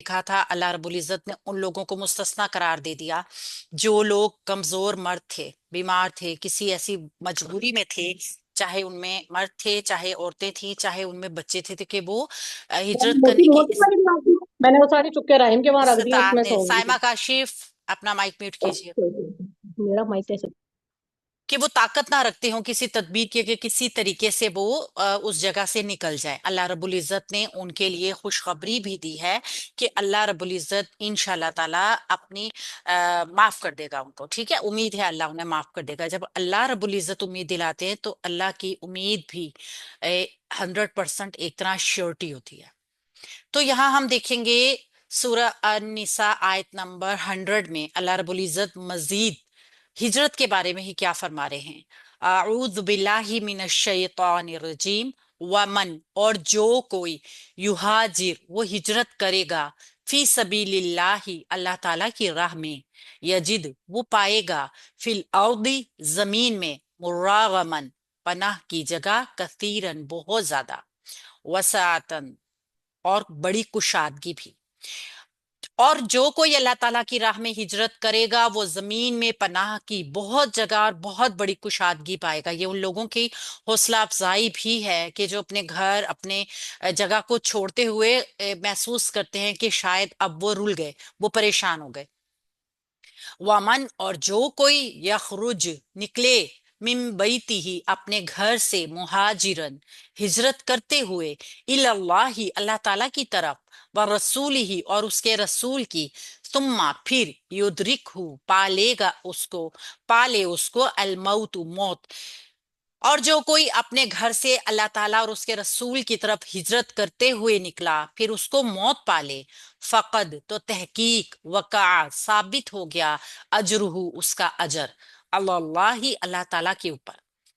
دیکھا تھا اللہ رب العزت نے ان لوگوں کو مستثنا قرار دے دیا جو لوگ کمزور مرد تھے، بیمار تھے، کسی ایسی مجبوری میں تھے، چاہے ان میں مرد تھے، چاہے عورتیں تھیں، چاہے ان میں بچے تھے کہ وہ ہجرت موٹی کرنے کی موٹی والی بات تھی، میں نے وہ ساری چپکے رحم کے وہاں رکھ دی ہیں، اس استطاعت میں نے۔ سو گئی سائمہ کاشف اپنا مائک میوٹ کیجیے۔ تھی میرا مائک کیسے؟ کہ وہ طاقت نہ رکھتے ہوں کسی تدبیر کے کہ کسی طریقے سے وہ اس جگہ سے نکل جائے۔ اللہ رب العزت نے ان کے لیے خوشخبری بھی دی ہے کہ اللہ رب العزت انشاءاللہ تعالی اپنی معاف کر دے گا ان کو، ٹھیک ہے، امید ہے اللہ انہیں معاف کر دے گا۔ جب اللہ رب العزت امید دلاتے ہیں تو اللہ کی امید بھی 100% ایک طرح شیورٹی ہوتی ہے۔ تو یہاں ہم دیکھیں گے سورہ النساء آیت نمبر 100 میں اللہ رب العزت مزید ہجرت کے بارے میں ہی کیا فرما رہے ہیں۔ اعوذ باللہ من الشیطان الرجیم، ومن اور جو کوئی یہاجر وہ ہجرت کرے گا، فی سبیل اللہ اللہ تعالی کی راہ میں، یجد وہ پائے گا، فی الارض زمین میں، مراغمن پناہ کی جگہ، کثیرن بہت زیادہ، وسعتن اور بڑی کشادگی بھی۔ اور جو کوئی اللہ تعالیٰ کی راہ میں ہجرت کرے گا وہ زمین میں پناہ کی بہت جگہ اور بہت بڑی کشادگی پائے گا۔ یہ ان لوگوں کی حوصلہ افزائی بھی ہے کہ جو اپنے گھر، اپنے جگہ کو چھوڑتے ہوئے محسوس کرتے ہیں کہ شاید اب وہ رل گئے، وہ پریشان ہو گئے۔ ومن اور جو کوئی یخرج نکلے، من بیتی ہی اپنے گھر سے، مہاجرن ہجرت کرتے ہوئے، اللہ اللہ تعالیٰ کی طرف، ورسول ہی اور اس کے رسول کی، ثم پھر یدرک ہو پالے گا اس کو، پالے اس کو، الموت موت۔ اور جو کوئی اپنے گھر سے اللہ تعالیٰ اور اس کے رسول کی طرف ہجرت کرتے ہوئے نکلا پھر اس کو موت پالے، فقد تو تحقیق، وقع ثابت ہو گیا، اجرہ اس کا اجر، اللہ اللہ تعالیٰ کے اوپر،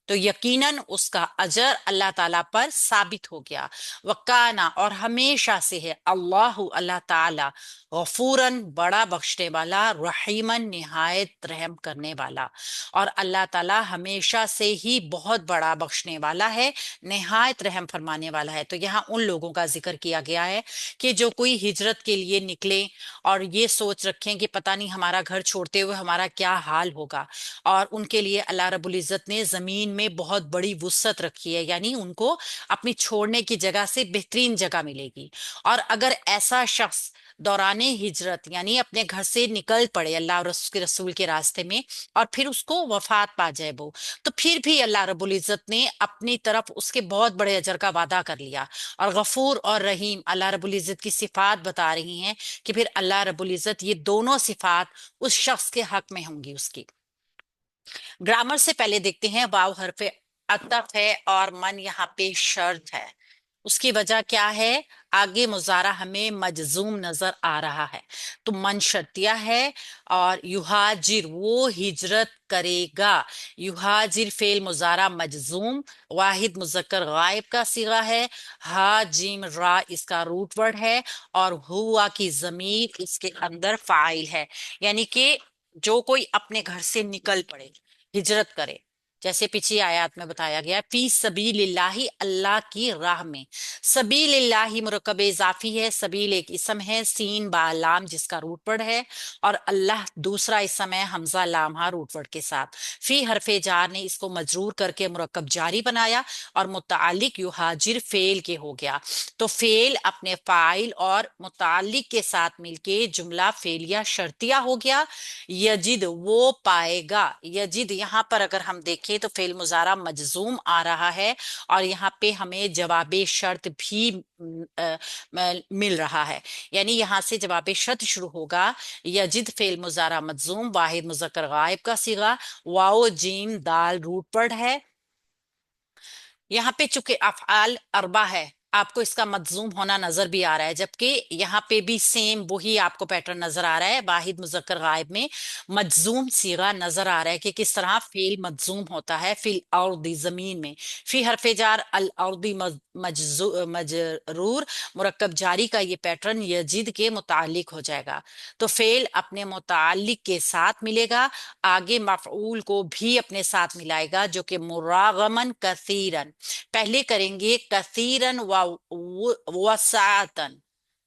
تو یقیناً اس کا اجر اللہ تعالیٰ پر ثابت ہو گیا۔ وکانا اور ہمیشہ سے ہے اللہ اللہ تعالیٰ، غفوراً بڑا بخشنے والا، رحیماً نہایت رحم کرنے والا۔ اور اللہ تعالیٰ ہمیشہ سے ہی بہت بڑا بخشنے والا ہے، نہایت رحم فرمانے والا ہے۔ تو یہاں ان لوگوں کا ذکر کیا گیا ہے کہ جو کوئی ہجرت کے لیے نکلے اور یہ سوچ رکھیں کہ پتہ نہیں ہمارا گھر چھوڑتے ہوئے ہمارا کیا حال ہوگا، اور ان کے لیے اللہ رب العزت نے زمین میں بہت بڑی وسعت رکھی ہے، یعنی ان کو اپنی چھوڑنے کی جگہ سے بہترین جگہ ملے گی۔ اور اگر ایسا شخص دوران ہجرت یعنی اپنے گھر سے نکل پڑے اللہ اور اس کے رسول کے راستے میں اور پھر اس کو وفات پا جائے وہ، تو پھر بھی اللہ رب العزت نے اپنی طرف اس کے بہت بڑے اجر کا وعدہ کر لیا۔ اور غفور اور رحیم اللہ رب العزت کی صفات بتا رہی ہیں کہ پھر اللہ رب العزت یہ دونوں صفات اس شخص کے حق میں ہوں گی اس کی۔ گرامر سے پہلے دیکھتے ہیں، واو حرف عطف ہے اور من یہاں پہ شرط ہے۔ اس کی وجہ کیا ہے؟ آگے مضارع ہمیں مجزوم نظر آ رہا ہے تو من شرطیہ ہے، اور یہاجر وہ ہجرت کرے گا، یہاجر فعل مضارع مجزوم، واحد مذکر غائب کا صیغہ ہے، ہا جیم را اس کا روٹ ورڈ ہے، اور ہوا کی ضمیر اس کے اندر فاعل ہے۔ یعنی کہ جو کوئی اپنے گھر سے نکل پڑے، ہجرت کرے، جیسے پچھلی آیات میں بتایا گیا، فی سبیل اللہ اللہ کی راہ میں۔ سبیل اللہ مرکب اضافی ہے، سبیل ایک اسم ہے، سین با لام جس کا روٹ ورڈ ہے، اور اللہ دوسرا اسم ہے حمزہ لامہ روٹ ورڈ کے ساتھ۔ فی حرف جار نے اس کو مجرور کر کے مرکب جاری بنایا اور متعلق یہاجر فعل کے ہو گیا، تو فعل اپنے فاعل اور متعلق کے ساتھ مل کے جملہ فعلیہ شرطیہ ہو گیا۔ یجد وہ پائے گا، یجد یہاں پر اگر ہم دیکھیں تو فعل مضارع مجزوم آ رہا ہے، اور یہاں پہ ہمیں جواب شرط بھی مل رہا ہے، یعنی یہاں سے جواب شرط شروع ہوگا۔ یجد فعل مضارع مجزوم، واحد مذکر غائب کا صیغہ، واو جیم دال روٹ ورڈ ہے۔ یہاں پہ چونکہ افعال اربع ہے، آپ کو اس کا مجزوم ہونا نظر بھی آ رہا ہے، جبکہ یہاں پہ بھی سیم وہی آپ کو پیٹرن نظر آ رہا ہے، واحد مذکر غائب میں مجزوم صیغہ نظر آ رہا ہے کہ کس طرح فعل مجزوم ہوتا ہے فی الارض زمین میں۔ فی حرف جار الارض مجرور، مرکب جاری کا یہ پیٹرن یجد کے متعلق ہو جائے گا، تو فعل اپنے متعلق کے ساتھ ملے گا، آگے مفعول کو بھی اپنے ساتھ ملائے گا جو کہ مراغمن کثیرن، پہلے کریں گے کثیرن و وسعتن،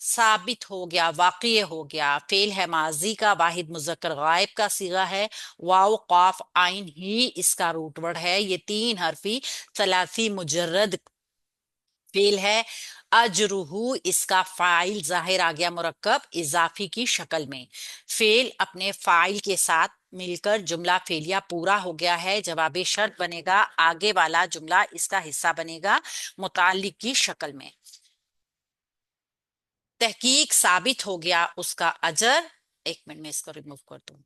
ثابت ہو گیا، واقع ہو گیا، فعل ہے ماضی کا، واحد مذکر غائب کا صیغہ ہے، واو قاف آئن ہی اس کا روٹ ورڈ ہے، یہ تین حرفی ثلاثی مجرد فعل ہے۔ اجرہو اس کا فاعل ظاہر آ گیا مرکب اضافی کی شکل میں، فعل اپنے فاعل کے ساتھ مل کر جملہ فعلیہ پورا ہو گیا ہے، جواب شرط بنے گا، آگے والا جملہ اس کا حصہ بنے گا متعلق کی شکل میں۔ تحقیق ثابت ہو گیا اس کا اجر، ایک منٹ میں اس کو ریموو کر دوں،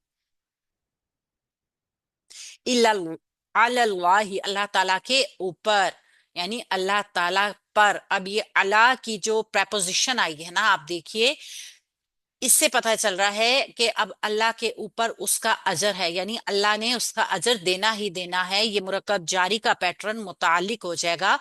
علی اللہ اللہ تعالیٰ کے اوپر، یعنی اللہ تعالیٰ پر۔ اب یہ اللہ کی جو پریپوزیشن آئی ہے نا، آپ دیکھیے اس سے پتہ چل رہا ہے کہ اب اللہ کے اوپر اس کا اجر ہے، یعنی اللہ نے اس کا اجر دینا ہی دینا ہے۔ یہ مرکب جاری کا پیٹرن متعلق ہو جائے گا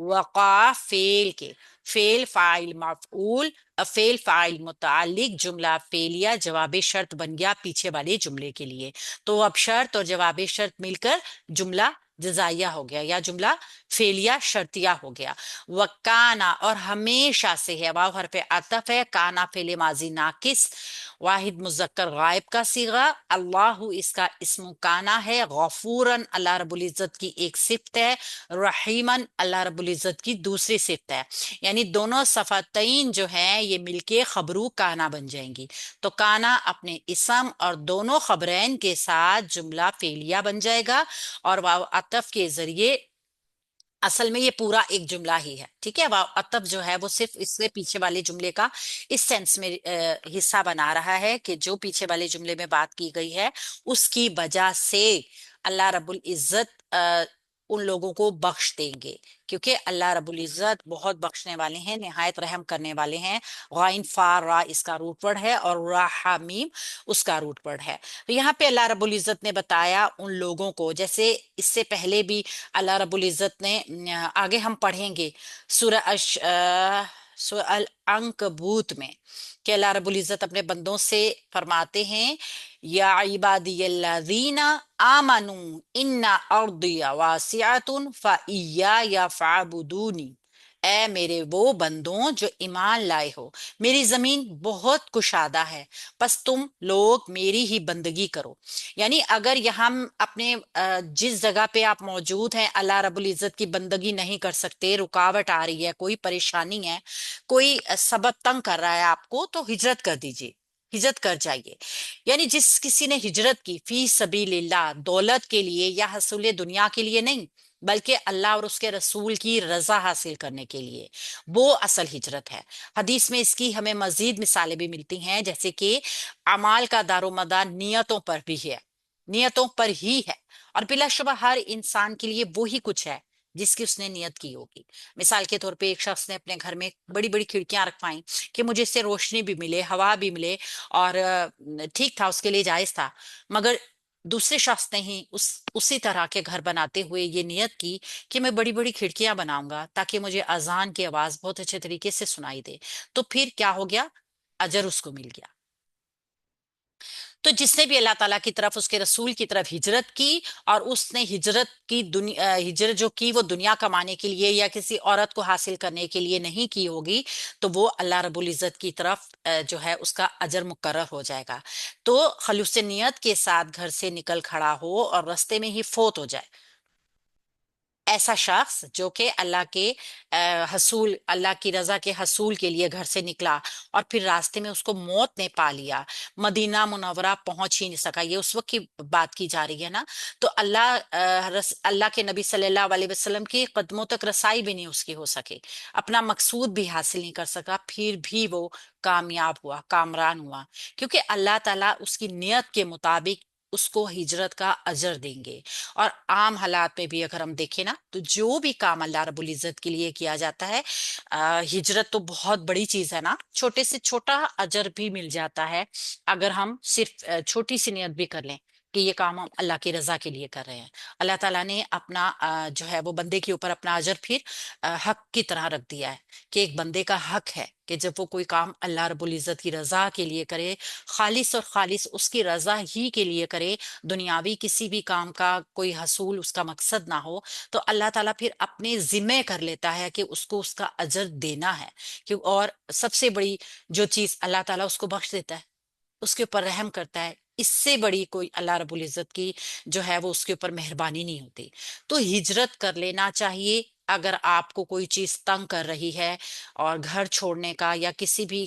وقع فعل کے، فعل فاعل مفعول، فعل فاعل متعلق، جملہ فعلیہ جواب شرط بن گیا پیچھے والے جملے کے لیے۔ تو اب شرط اور جواب شرط مل کر جملہ جزائیہ ہو گیا یا جملہ فعلیہ شرطیہ ہو گیا۔ وکانا اور ہمیشہ سے ہے، واو حرف عطف ہے، کانا فعل ماضی ناقص واحد مذکر غائب کا صیغہ، اللہ اس کا اسم کانا ہے، غفورن اللہ رب العزت کی ایک صفت ہے، رحیمن اللہ رب العزت کی دوسری صفت ہے، یعنی دونوں صفتین جو ہیں یہ مل کے خبرو کانا بن جائیں گی۔ تو کانا اپنے اسم اور دونوں خبرین کے ساتھ جملہ فعلیہ بن جائے گا، اور واو عطف کے ذریعے اصل میں یہ پورا ایک جملہ ہی ہے، ٹھیک ہے۔ واو عطف جو ہے وہ صرف اس سے پیچھے والے جملے کا اس سینس میں حصہ بنا رہا ہے کہ جو پیچھے والے جملے میں بات کی گئی ہے اس کی وجہ سے اللہ رب العزت ان لوگوں کو بخش دیں گے، کیونکہ اللہ رب العزت بہت بخشنے والے ہیں، نہایت رحم کرنے والے ہیں۔ غائن فا را اس کا روٹ ورڈ ہے اور را ہا میم اس کا روٹ ورڈ ہے۔ تو یہاں پہ اللہ رب العزت نے بتایا ان لوگوں کو، جیسے اس سے پہلے بھی اللہ رب العزت نے آگے ہم پڑھیں گے سورہ العنکبوت میں کہ اللہ رب العزت اپنے بندوں سے فرماتے ہیں یا عبادی الذین آمنوا ان ارضی واسعۃ فإیایا فاعبدونی، اے میرے وہ بندوں جو ایمان لائے ہو، میری زمین بہت کشادہ ہے، پس تم لوگ میری ہی بندگی کرو۔ یعنی اگر ہم اپنے جس جگہ پہ آپ موجود ہیں اللہ رب العزت کی بندگی نہیں کر سکتے، رکاوٹ آ رہی ہے، کوئی پریشانی ہے، کوئی سبب تنگ کر رہا ہے آپ کو، تو ہجرت کر دیجیے، ہجرت کر جائیے۔ یعنی جس کسی نے ہجرت کی فی سبیل اللہ، دولت کے لیے یا حصول دنیا کے لیے نہیں، بلکہ اللہ اور اس کے رسول کی رضا حاصل کرنے کے لیے، وہ اصل ہجرت ہے۔ حدیث میں اس کی ہمیں مزید مثالیں بھی ملتی ہیں، جیسے کہ اعمال کا دار و مدار نیتوں پر بھی ہے، نیتوں پر ہی ہے، اور بلا شبہ ہر انسان کے لیے وہی کچھ ہے جس کی اس نے نیت کی ہوگی۔ مثال کے طور پہ ایک شخص نے اپنے گھر میں بڑی بڑی کھڑکیاں رکھوائیں کہ مجھے اس سے روشنی بھی ملے، ہوا بھی ملے، اور ٹھیک تھا، اس کے لیے جائز تھا، مگر دوسرے شخص نے ہی اسی طرح کے گھر بناتے ہوئے یہ نیت کی کہ میں بڑی بڑی کھڑکیاں بناؤں گا تاکہ مجھے اذان کی آواز بہت اچھے طریقے سے سنائی دے، تو پھر کیا ہو گیا؟ اجر اس کو مل گیا۔ تو جس نے بھی اللہ تعالیٰ کی طرف، اس کے رسول کی طرف ہجرت کی، اور اس نے ہجرت کی ہجرت جو کی وہ دنیا کمانے کے لیے یا کسی عورت کو حاصل کرنے کے لیے نہیں کی ہوگی، تو وہ اللہ رب العزت کی طرف جو ہے اس کا اجر مقرر ہو جائے گا۔ تو خلوص نیت کے ساتھ گھر سے نکل کھڑا ہو اور رستے میں ہی فوت ہو جائے، ایسا شخص جو کہ اللہ کے حصول، اللہ کی رضا کے حصول کے لیے گھر سے نکلا اور پھر راستے میں اس کو موت نے پا لیا، مدینہ منورہ پہنچ ہی نہیں سکا، یہ اس وقت کی بات کی جا رہی ہے نا، تو اللہ کے نبی صلی اللہ علیہ وسلم کی قدموں تک رسائی بھی نہیں اس کی ہو سکے، اپنا مقصود بھی حاصل نہیں کر سکا، پھر بھی وہ کامیاب ہوا، کامران ہوا، کیونکہ اللہ تعالیٰ اس کی نیت کے مطابق اس کو ہجرت کا اجر دیں گے۔ اور عام حالات میں بھی اگر ہم دیکھیں نا، تو جو بھی کام اللہ رب العزت کے لیے کیا جاتا ہے، ہجرت تو بہت بڑی چیز ہے نا، چھوٹے سے چھوٹا اجر بھی مل جاتا ہے اگر ہم صرف چھوٹی سی نیت بھی کر لیں، کہ یہ کام ہم اللہ کی رضا کے لیے کر رہے ہیں. اللہ تعالیٰ نے اپنا جو ہے وہ بندے کے اوپر اپنا اجر پھر حق کی طرح رکھ دیا ہے کہ ایک بندے کا حق ہے کہ جب وہ کوئی کام اللہ رب العزت کی رضا کے لیے کرے، خالص اور خالص اس کی رضا ہی کے لیے کرے، دنیاوی کسی بھی کام کا کوئی حصول اس کا مقصد نہ ہو، تو اللہ تعالیٰ پھر اپنے ذمے کر لیتا ہے کہ اس کو اس کا اجر دینا ہے. اور سب سے بڑی جو چیز اللہ تعالیٰ اس کو بخش دیتا ہے، اس کے اوپر رحم کرتا ہے. اس سے بڑی کوئی اللہ رب العزت کی جو ہے وہ اس کے اوپر مہربانی نہیں ہوتی. تو ہجرت کر لینا چاہیے اگر آپ کو کوئی چیز تنگ کر رہی ہے، اور گھر چھوڑنے کا یا کسی بھی